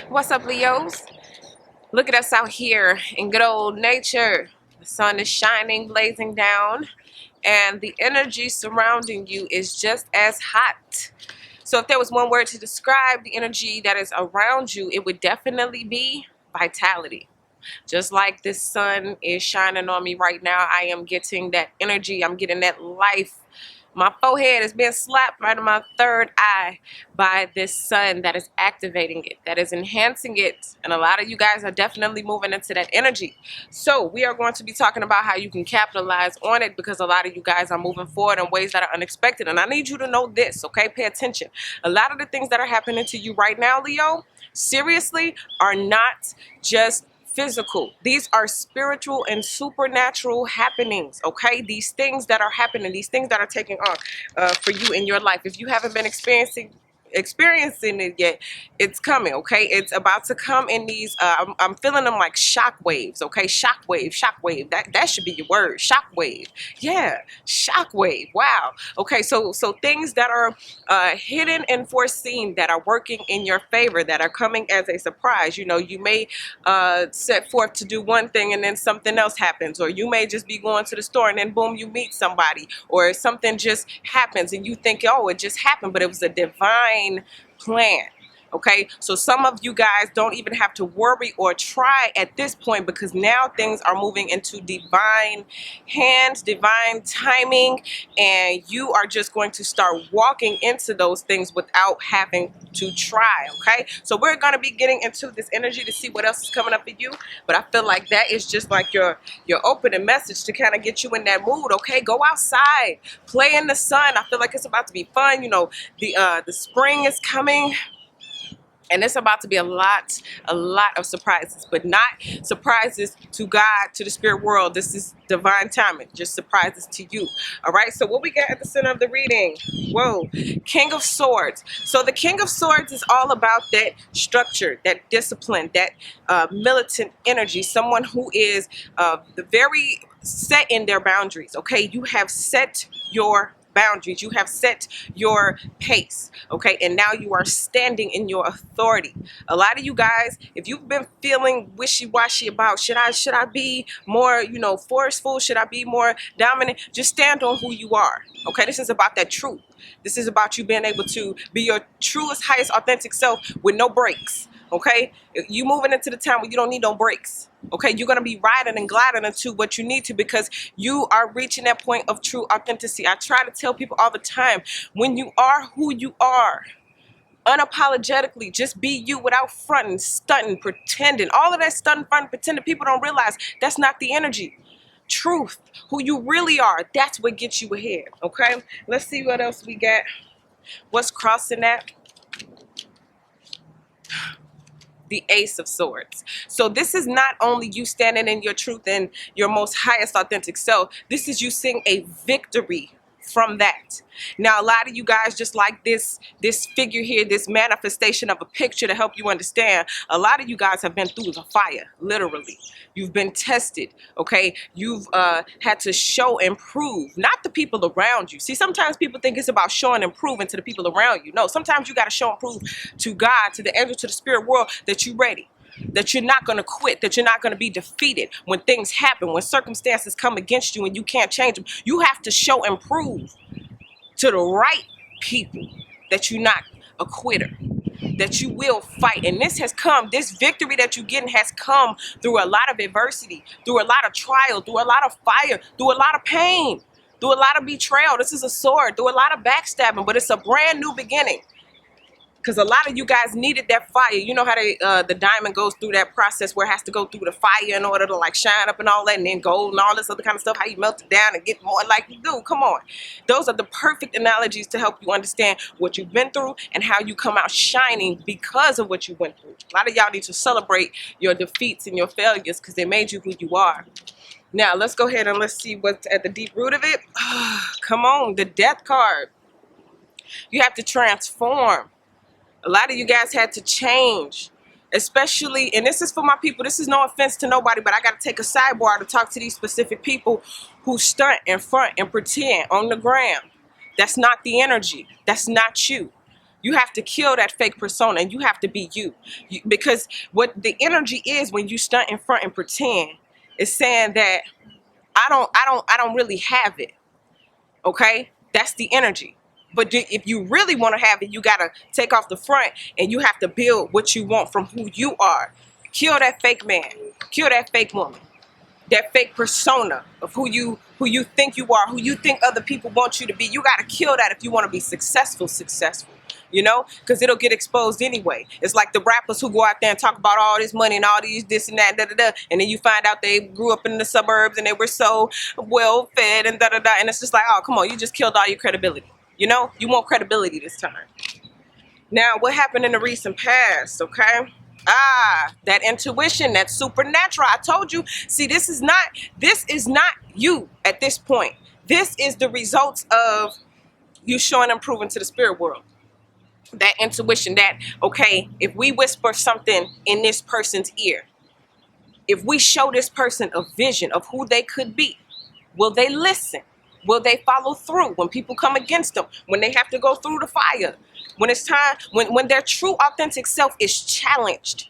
What's up, Leos? Look at us out here in good old nature. The sun is shining, blazing down, and the energy surrounding you is just as hot. So if there was one word to describe the energy that is around you, it would definitely be vitality. Just like this sun is shining on me right now, I am getting that energy. I'm getting that life. My forehead is being slapped right in my third eye by this sun that is activating it, that is enhancing it. And a lot of you guys are definitely moving into that energy. So we are going to be talking about how you can capitalize on it, because a lot of you guys are moving forward in ways that are unexpected. And I need you to know this, okay? Pay attention. A lot of the things that are happening to you right now, Leo, seriously, are not just physical. These are spiritual and supernatural happenings, okay? These things that are happening, these things that are taking on for you in your life. If you haven't been experiencing it yet, it's coming, okay? It's about to come in these I'm feeling them like shock waves, okay? Shock wave. That should be your word. Shock wave. Yeah, shock wave. Wow. Okay, so things that are hidden and foreseen, that are working in your favor, that are coming as a surprise. You know, you may set forth to do one thing and then something else happens, or you may just be going to the store and then boom, you meet somebody, or something just happens and you think, oh, it just happened, but it was a divine plan. Okay, so some of you guys don't even have to worry or try at this point, because now things are moving into divine hands, divine timing, and you are just going to start walking into those things without having to try. Okay, so we're going to be getting into this energy to see what else is coming up for you, but I feel like that is just like your opening message to kind of get you in that mood. Okay, go outside, play in the sun. I feel like it's about to be fun. You know, the spring is coming, and it's about to be a lot of surprises, but not surprises to God, to the spirit world. This is divine timing, just surprises to you. All right, so what we got at the center of the reading? Whoa, King of Swords. So the King of Swords is all about that structure, that discipline, that militant energy, someone who is very set in their boundaries. Okay, you have set your boundaries, you have set your pace, okay, and now you are standing in your authority. A lot of you guys, if you've been feeling wishy-washy about should I be more, you know, forceful, should I be more dominant, just stand on who you are. Okay, this is about that truth. This is about you being able to be your truest, highest, authentic self with no breaks. Okay, you moving into the time where you don't need no breaks. Okay, you're gonna be riding and gliding into what you need to, because you are reaching that point of true authenticity. I try to tell people all the time, when you are who you are, unapologetically, just be you without fronting, stunting, pretending. All of that stunting, fronting, pretending, people don't realize that's not the energy. Truth, who you really are, that's what gets you ahead. Okay, let's see what else we got. What's crossing that? The Ace of Swords. So this is not only you standing in your truth and your most highest authentic self, this is you seeing a victory from that. Now, a lot of you guys, just like this figure here, this manifestation of a picture to help you understand, a lot of you guys have been through the fire, literally. You've been tested, okay? You've had to show and prove, not the people around you. See, sometimes people think it's about showing and proving to the people around you. No, sometimes you got to show and prove to God, to the angel, to the spirit world that you're ready, that you're not going to quit, that you're not going to be defeated when things happen, when circumstances come against you and you can't change them. You have to show and prove to the right people that you're not a quitter, that you will fight. And this victory that you're getting has come through a lot of adversity, through a lot of trial, through a lot of fire, through a lot of pain, through a lot of betrayal. This is a sword, through a lot of backstabbing, but it's a brand new beginning. Because a lot of you guys needed that fire. You know how the diamond goes through that process where it has to go through the fire in order to like shine up and all that, and then gold and all this other kind of stuff, how you melt it down and get more like you do. Come on. Those are the perfect analogies to help you understand what you've been through and how you come out shining because of what you went through. A lot of y'all need to celebrate your defeats and your failures, because they made you who you are. Now, let's go ahead and let's see what's at the deep root of it. Come on, the Death card. You have to transform. A lot of you guys had to change, especially, and this is for my people, this is no offense to nobody, but I got to take a sidebar to talk to these specific people who stunt and front and pretend on the gram. That's not the energy. That's not you. You have to kill that fake persona, and you have to be you. Because what the energy is when you stunt in front and pretend is saying that I don't really have it. Okay? That's the energy. But if you really want to have it, you got to take off the front, and you have to build what you want from who you are. Kill that fake man. Kill that fake woman. That fake persona of who you think you are, who you think other people want you to be. You got to kill that if you want to be successful. You know, because it'll get exposed anyway. It's like the rappers who go out there and talk about all this money and all these this and that, and then you find out they grew up in the suburbs and they were so well fed and and it's just like, oh, come on, you just killed all your credibility. You know, you want credibility this time. Now, what happened in the recent past? Okay. That intuition, that supernatural. I told you. See, this is not you at this point. This is the results of you showing and proving to the spirit world. That intuition, that, okay, if we whisper something in this person's ear, if we show this person a vision of who they could be, will they listen? Will they follow through when people come against them, when they have to go through the fire, when it's time, when their true authentic self is challenged?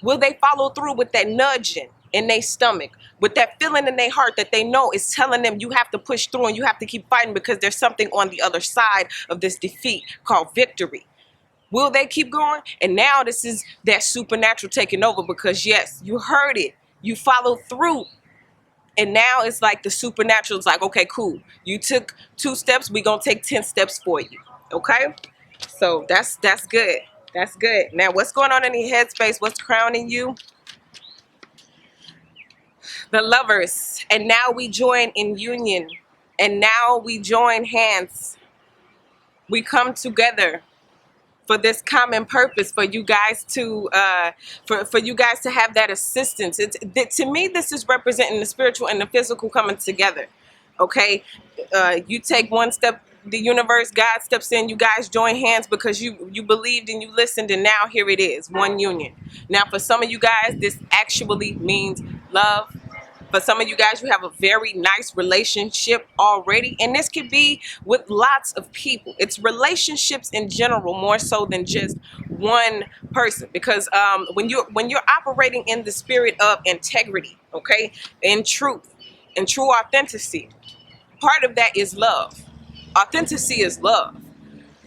Will they follow through with that nudging in their stomach, with that feeling in their heart that they know is telling them you have to push through and you have to keep fighting because there's something on the other side of this defeat called victory? Will they keep going? And now this is that supernatural taking over, because yes, you heard it. You followed through. And now it's like the supernatural is like, okay, cool. You took 2 steps. We're going to take 10 steps for you. Okay? So that's good. That's good. Now, what's going on in your headspace? What's crowning you? The Lovers. And now we join in union. And now we join hands. We come together for this common purpose, for you guys to for you guys to have that assistance. To me, this is representing the spiritual and the physical coming together. Okay, you take one step, the universe, God steps in, you guys join hands because you believed and you listened, and now here it is, one union. Now, for some of you guys, this actually means love. For some of you guys, you have a very nice relationship already, and this could be with lots of people. It's relationships in general, more so than just one person. Because when you're operating in the spirit of integrity, okay, in truth, in true authenticity, part of that is love. Authenticity is love.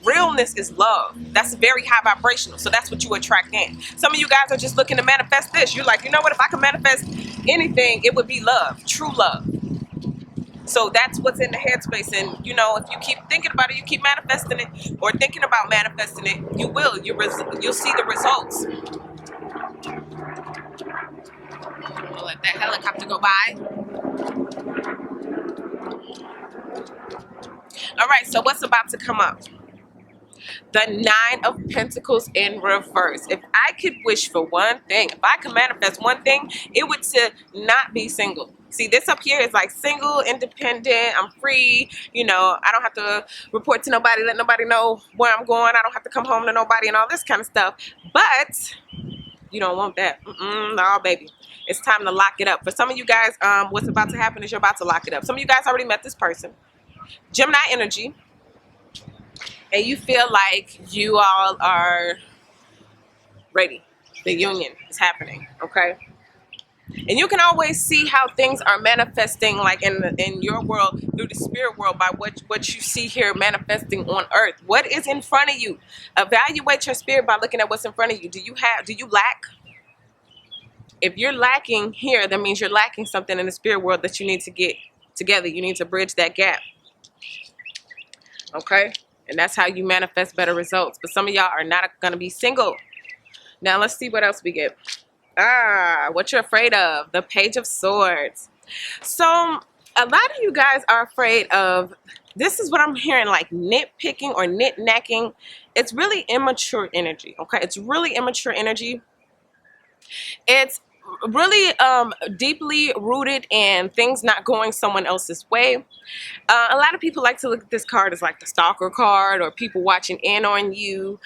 Realness is love. That's very high vibrational. So that's what you attract in. Some of you guys are just looking to manifest this. You're like, you know what? If I can manifest anything, it would be love, true love. So that's what's in the headspace. And, you know, if you keep thinking about it, you keep manifesting it, or thinking about manifesting it, you will. You'll see the results. We'll let that helicopter go by. All right, so what's about to come up? The 9 of Pentacles in reverse. If I could wish for one thing, if I could manifest one thing, it would to not be single. See, this up here is like single, independent, I'm free, you know, I don't have to report to nobody, let nobody know where I'm going, I don't have to come home to nobody and all this kind of stuff. But you don't want that. No, baby. It's time to lock it up. For some of you guys, what's about to happen is you're about to lock it up. Some of you guys already met this person. Gemini energy. And you feel like you all are ready. The union is happening, okay? And you can always see how things are manifesting, like in your world, through the spirit world, by what you see here manifesting on earth. What is in front of you? Evaluate your spirit by looking at what's in front of you. Do you lack? If you're lacking here, that means you're lacking something in the spirit world that you need to get together. You need to bridge that gap. Okay? And that's how you manifest better results. But some of y'all are not going to be single. Now let's see what else we get. What you're afraid of. The Page of Swords. So a lot of you guys are afraid of, this is what I'm hearing, like nitpicking or nitnacking. It's really immature energy. Okay? It's really immature energy. It's really deeply rooted in things not going someone else's way. A lot of people like to look at this card as like the stalker card, or people watching in on you.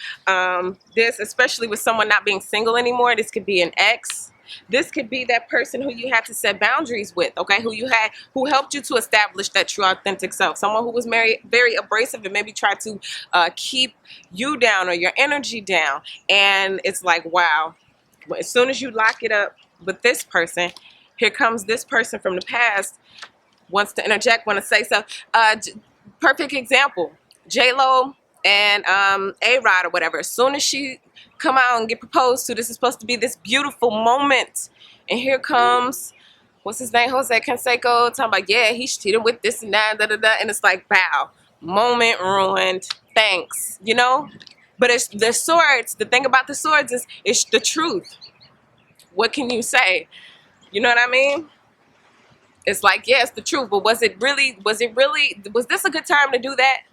This, especially with someone not being single anymore, this could be an ex. This could be that person who you had to set boundaries with, okay? Who helped you to establish that true authentic self. Someone who was very abrasive and maybe tried to keep you down or your energy down. And it's like, wow, as soon as you lock it up with this person, here comes this person from the past, wants to interject, want to say so. Perfect example, J-Lo and A-Rod or whatever. As soon as she come out and get proposed to, this is supposed to be this beautiful moment. And here comes, what's his name, Jose Canseco, talking about, yeah, he's cheating with this and that, da, da, da. And it's like, wow, moment ruined, thanks, you know? But it's the swords. The thing about the swords is it's the truth. What can you say? You know what I mean? It's like, yeah, it's the truth, but was this a good time to do that?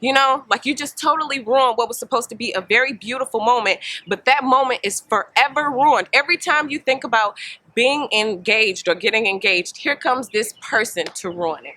You know, like you just totally ruined what was supposed to be a very beautiful moment, but that moment is forever ruined. Every time you think about being engaged or getting engaged, here comes this person to ruin it.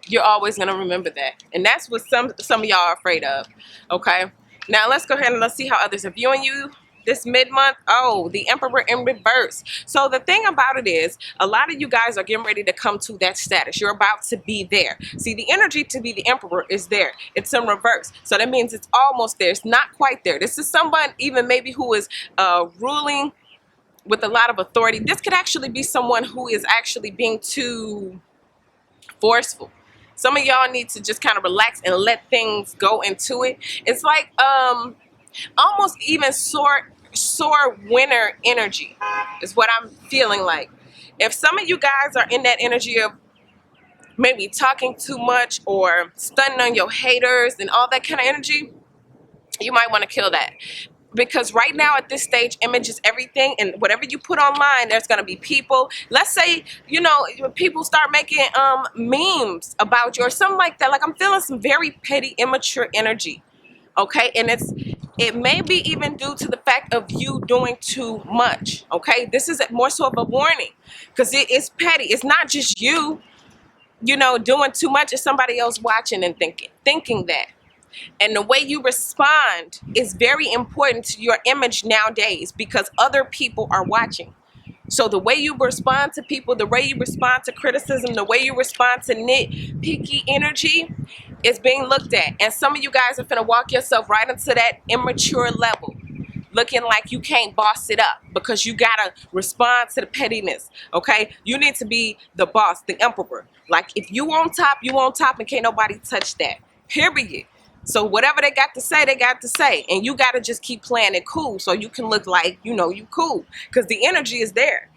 You're always going to remember that. And that's what some of y'all are afraid of. Okay. Now let's go ahead and let's see how others are viewing you this mid-month. Oh, the Emperor in reverse. So the thing about it is, a lot of you guys are getting ready to come to that status. You're about to be there. See, the energy to be the Emperor is there. It's in reverse. So that means it's almost there. It's not quite there. This is someone even maybe who is ruling with a lot of authority. This could actually be someone who is actually being too forceful. Some of y'all need to just kind of relax and let things go into it. It's like almost even sore winner energy is what I'm feeling like. If some of you guys are in that energy of maybe talking too much or stunting on your haters and all that kind of energy, you might want to kill that. Because right now at this stage, image is everything, and whatever you put online, there's going to be people. Let's say, you know, people start making memes about you or something like that. Like, I'm feeling some very petty, immature energy. Okay, and it may be even due to the fact of you doing too much. Okay, this is more so of a warning, because it is petty. It's not just you, you know, doing too much. It's somebody else watching and thinking that. And the way you respond is very important to your image nowadays, because other people are watching. So the way you respond to people, the way you respond to criticism, the way you respond to nitpicky energy is being looked at. And some of you guys are finna walk yourself right into that immature level, looking like you can't boss it up because you gotta respond to the pettiness. Okay, you need to be the boss, the emperor. Like, if you on top, you on top, and can't nobody touch that, period. So whatever they got to say, they got to say. And you got to just keep playing it cool so you can look like, you know, you cool. Because the energy is there.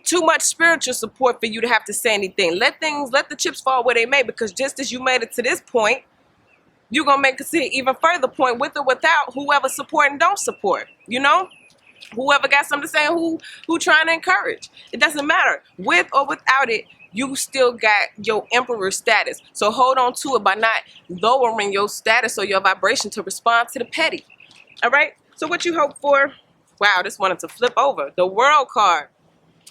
Too much spiritual support for you to have to say anything. Let the chips fall where they may. Because just as you made it to this point, you're going to make it to an even further point, with or without whoever support and don't support. You know? Whoever got something to say and who trying to encourage. It doesn't matter. With or without it, you still got your emperor status. So hold on to it by not lowering your status or your vibration to respond to the petty. All right? So what you hope for? Wow, this wanted to flip over. The World card.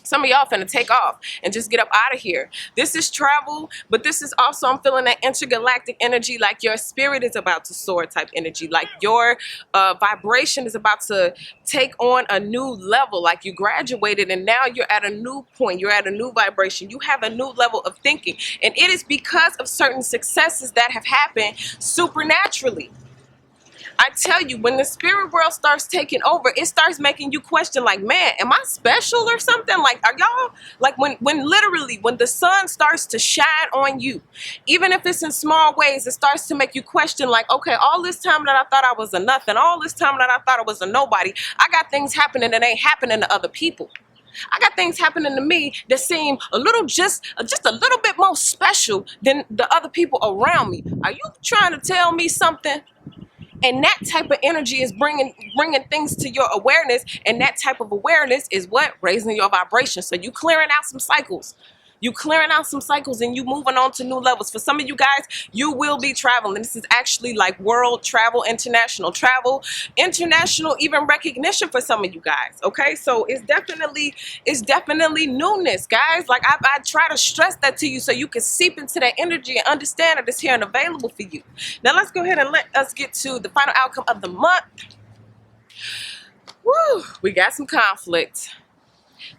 Some of y'all finna take off and just get up out of here. This is travel, but this is also, I'm feeling that intergalactic energy, like your spirit is about to soar type energy, like your vibration is about to take on a new level, like you graduated and now you're at a new point, you're at a new vibration, you have a new level of thinking, and it is because of certain successes that have happened supernaturally. I tell you, when the spirit world starts taking over, it starts making you question, like, man, am I special or something? Like, are y'all, like, when literally, when the sun starts to shine on you, even if it's in small ways, it starts to make you question, like, okay, all this time that I thought I was a nothing, all this time that I thought I was a nobody, I got things happening that ain't happening to other people. I got things happening to me that seem a little, just a little bit more special than the other people around me. Are you trying to tell me something? And that type of energy is bringing things to your awareness, and that type of awareness is what? Raising your vibration. So you clearing out some cycles. You clearing out some cycles and you moving on to new levels. For some of you guys, you will be traveling. This is actually like world travel, international even recognition for some of you guys. Okay, so it's definitely newness, guys. Like I try to stress that to you so you can seep into that energy and understand that it's here and available for you. Now let's go ahead and let us get to the final outcome of the month. Woo, we got some conflict.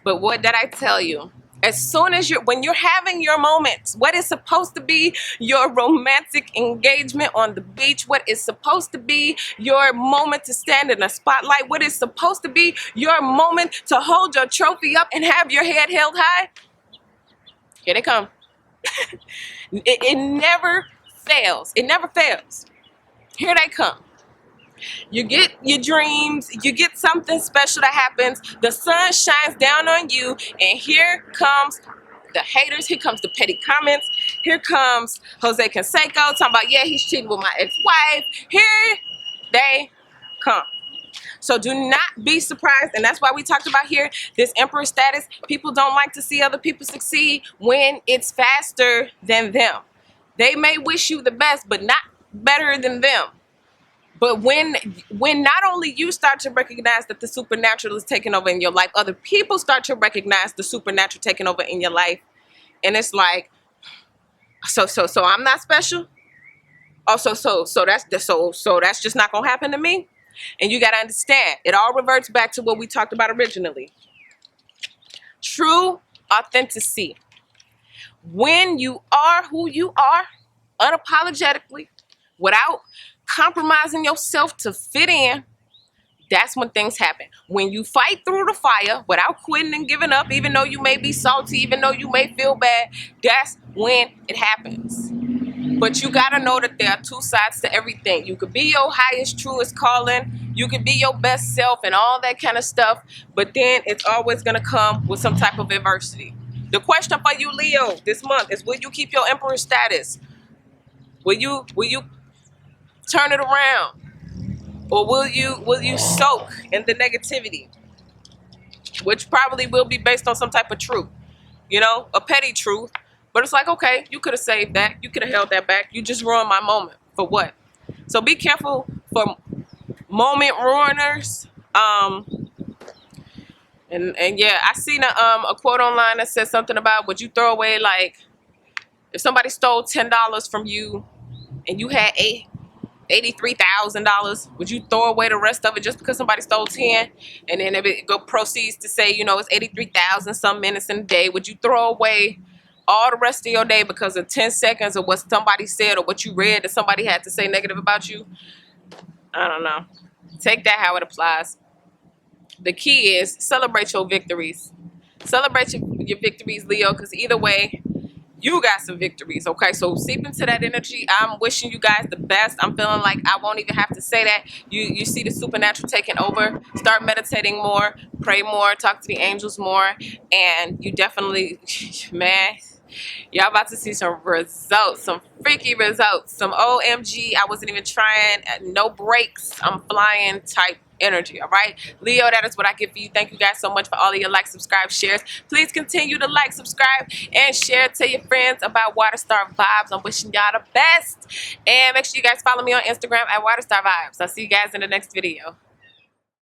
But what did I tell you? As soon as when you're having your moments, what is supposed to be your romantic engagement on the beach, what is supposed to be your moment to stand in a spotlight, what is supposed to be your moment to hold your trophy up and have your head held high, here they come. It never fails. It never fails. Here they come. You get your dreams, you get something special that happens, the sun shines down on you, and here comes the haters, here comes the petty comments, here comes Jose Canseco talking about, yeah, he's cheating with my ex-wife. Here they come. So do not be surprised, and that's why we talked about here, this emperor status. People don't like to see other people succeed when it's faster than them. They may wish you the best, but not better than them. But when not only you start to recognize that the supernatural is taking over in your life, other people start to recognize the supernatural taking over in your life. And it's like, so I'm not special? Oh, so that's just not gonna happen to me? And you gotta understand, it all reverts back to what we talked about originally. True authenticity. When you are who you are, unapologetically, without compromising yourself to fit in, that's when things happen. When you fight through the fire without quitting and giving up, even though you may be salty, even though you may feel bad, that's when it happens. But you gotta know that there are two sides to everything. You could be your highest, truest calling, you could be your best self and all that kind of stuff, but then it's always gonna come with some type of adversity. The question for you, Leo, this month is, will you keep your emperor status? Will you turn it around, or will you soak in the negativity, which probably will be based on some type of truth, you know, a petty truth, but it's like, okay, you could have saved that, you could have held that back, you just ruined my moment. For what? So be careful for moment ruiners. And yeah, I seen a quote online that said something about, would you throw away, like, if somebody stole $10 from you and you had $83,000, would you throw away the rest of it just because somebody stole 10? And then if it proceeds to say, you know, it's 83,000 some minutes in a day, would you throw away all the rest of your day because of 10 seconds of what somebody said or what you read that somebody had to say negative about you? I don't know. Take that how it applies. The key is celebrate your victories. Celebrate your victories, Leo, because either way, you got some victories, okay? So seep into that energy. I'm wishing you guys the best. I'm feeling like I won't even have to say that. You see the supernatural taking over. Start meditating more, pray more, talk to the angels more, and you definitely, man, y'all about to see some results, some freaky results, some OMG, I wasn't even trying, no breaks, I'm flying type energy. All right, Leo, that is what I give for you. Thank you guys so much for all of your likes, subscribe, shares. Please continue to like, subscribe, and share. Tell your friends about waterstarvibes. I'm wishing y'all the best, and make sure you guys follow me on Instagram at waterstarvibes. I'll see you guys in the next video.